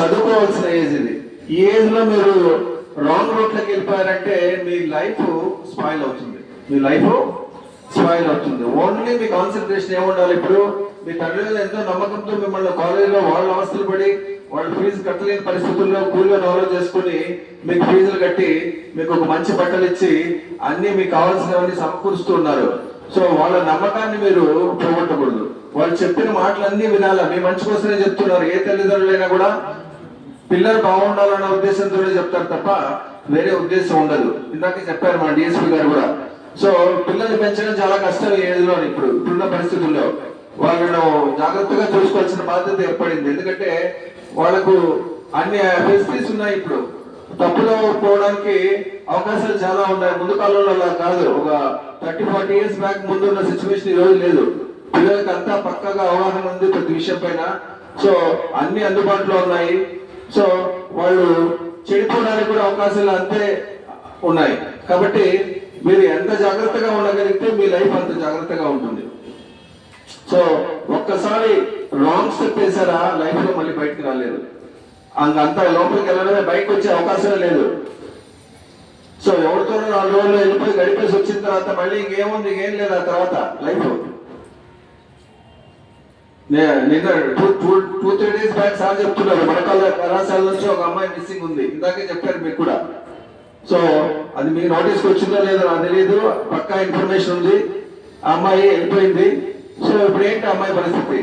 చదువుకోవాల్సిన age ఇది. ఈ age లో మీరు రాంగ్ రూట్లోకి వెళ్ళిపోయారంటే మీ లైఫ్ స్పాయిల్ అవుతుంది. మీ లైఫ్ స్పాయిల్ అవుతుంది. ఓన్లీ మీ కాన్సన్ట్రేషన్ ఏముండాలి? ఇప్పుడు మీ తల్లిదండ్రులు ఎంతో నమ్మకంతో మిమ్మల్ని కాలేజీలో వాళ్ళ అవస్థలు పడి వాళ్ళు ఫీజు కట్టలేని పరిస్థితుల్లో కూలీలో డెవలప్ చేసుకుని మీకు ఫీజులు కట్టి మీకు ఒక మంచి బట్టలు ఇచ్చి అన్ని మీకు కావాల్సినవన్నీ సమకూరుస్తూ ఉన్నారు. సో వాళ్ళ నమ్మకాన్ని మీరు పోగొట్టకూడదు. వాళ్ళు చెప్పిన మాటలన్నీ వినాలా. మీ మంచి కోసమే చెప్తున్నారు. ఏ తల్లిదండ్రులైనా కూడా పిల్లలు బాగుండాలన్న ఉద్దేశంతోనే చెప్తారు తప్ప వేరే ఉద్దేశం ఉండదు. ఇందాక చెప్పారు మా డిఎస్పీ గారు కూడా. సో పిల్లల్ని పెంచడం చాలా కష్టం ఈ ఏజ్లో. ఇప్పుడున్న పరిస్థితుల్లో వాళ్ళను జాగ్రత్తగా చూసుకోవాల్సిన బాధ్యత ఏర్పడింది. ఎందుకంటే వాళ్ళకు అన్ని ఫెసిలిటీస్ ఉన్నాయి. ఇప్పుడు తప్పులో పోవడానికి అవకాశాలు చాలా ఉన్నాయి. ముందు కాలంలో అలా కాదు. ఒక 30-40 ఇయర్స్ బ్యాక్ ముందు ఉన్న సిచ్యువేషన్ ఈ రోజు లేదు. పిల్లలకి అంతా పక్కగా అవగాహన ఉంది ప్రతి విషయం పైన. సో అన్ని అందుబాటులో ఉన్నాయి. సో వాళ్ళు చెడిపోవడానికి కూడా అవకాశాలు అంతే ఉన్నాయి. కాబట్టి మీరు ఎంత జాగ్రత్తగా ఉండగలిగితే మీ లైఫ్ అంత జాగ్రత్తగా ఉంటుంది. సో ఒక్కసారి రాంగ్ స్టెప్ వేసారా లైఫ్ లో మళ్ళీ బయటకు రాలేదు. అంత లోపలికి వెళ్ళడమే, బయటకు వచ్చే అవకాశమే లేదు. సో ఎవరితో 4 రోజులు వెళ్ళిపోయి గడిపేసి వచ్చిన తర్వాత మళ్ళీ ఇంకేముంది, ఇంకేం లేదు ఆ తర్వాత లైఫ్. నిన్న 2-3 డేస్ బ్యాక్ సార్ చెప్తున్నారు మన కళాశాల నుంచి ఒక అమ్మాయి మిస్సింగ్ ఉంది. ఇందాకే చెప్పారు మీకు కూడా. సో అది మీ నోటీస్కి వచ్చిందో లేదో నాకు తెలియదు. పక్కా ఇన్ఫర్మేషన్ ఉంది. ఆ అమ్మాయి వెళ్ళిపోయింది. సో ఇప్పుడు ఏంటి అమ్మాయి పరిస్థితి?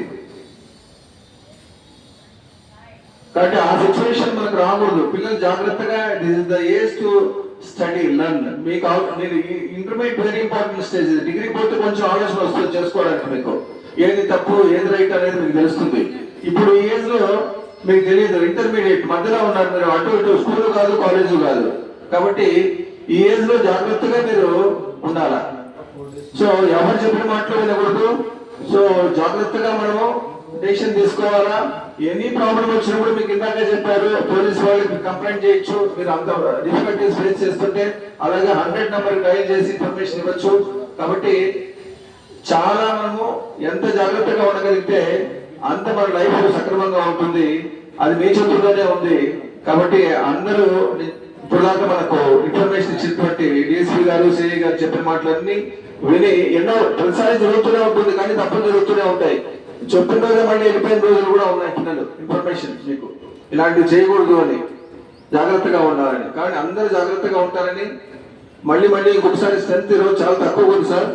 కాబట్టి ఆ సిచ్యువేషన్ మనకు రాకూడదు. పిల్లలు జాగ్రత్తగా this is the age to study learn. మీకు intermediate very important stage. Degree పోతే కొంచెం ఆలోచన వస్తుంది చేసుకోవడానికి. మీకు ఏది తప్పు ఏది రైట్ అనేది మీకు తెలుస్తుంది. ఇప్పుడు ఈ ఏజ్ లో మీకు తెలియదు. ఇంటర్మీడియట్ మధ్యలో ఉన్నారు మీరు. అటు ఇటు స్కూల్ కాదు కాలేజ్ కాదు. కాబట్టి ఈ ఏజ్ లో జాగ్రత్తగా మీరు ఉండాలా. సో ఎవరు చెప్పిన మాటలు వినకూడదు. సో జాగ్రత్తగా మనము డెసిషన్ తీసుకోవాలా. ఎనీ ప్రాబ్లం వచ్చినప్పుడు మీకు ఇందాక చెప్పారు పోలీస్ వాళ్ళకి కంప్లైంట్ చేయొచ్చు. మీరు అంత డిఫికల్టీస్ ఫేస్ చేస్తుంటే అలాగే 100 నెంబర్ డయల్ చేసి ఇన్ఫర్మేషన్ ఇవ్వచ్చు. కాబట్టి చాలా మనము ఎంత జాగ్రత్తగా ఉండగలిగితే అంత మన లైఫ్ సక్రమంగా ఉంటుంది. అది మీ చేతుల్లోనే ఉంది. కాబట్టి అందరూ ఇప్పటిదాకా మనకు ఇన్ఫర్మేషన్ ఇచ్చినటువంటి డిఎస్పీ గారు, సిఐ గారు చెప్పిన మాటలన్నీ విని ఎన్నో ప్రతిసారి జరుగుతూనే ఉంటుంది. కానీ తప్పులు జరుగుతూనే ఉంటాయి. చెప్పిన రోజే మళ్ళీ వెళ్ళిపోయిన రోజులు కూడా ఉన్నాయి. పిల్లలు ఇన్ఫర్మేషన్ మీకు ఇలాంటివి చేయకూడదు అని, జాగ్రత్తగా ఉండాలని. కానీ అందరూ జాగ్రత్తగా ఉంటారని మళ్ళీ ఇంకొకసారి స్ట్రెంత్ ఈరోజు చాలా తక్కువ ఉంది సార్.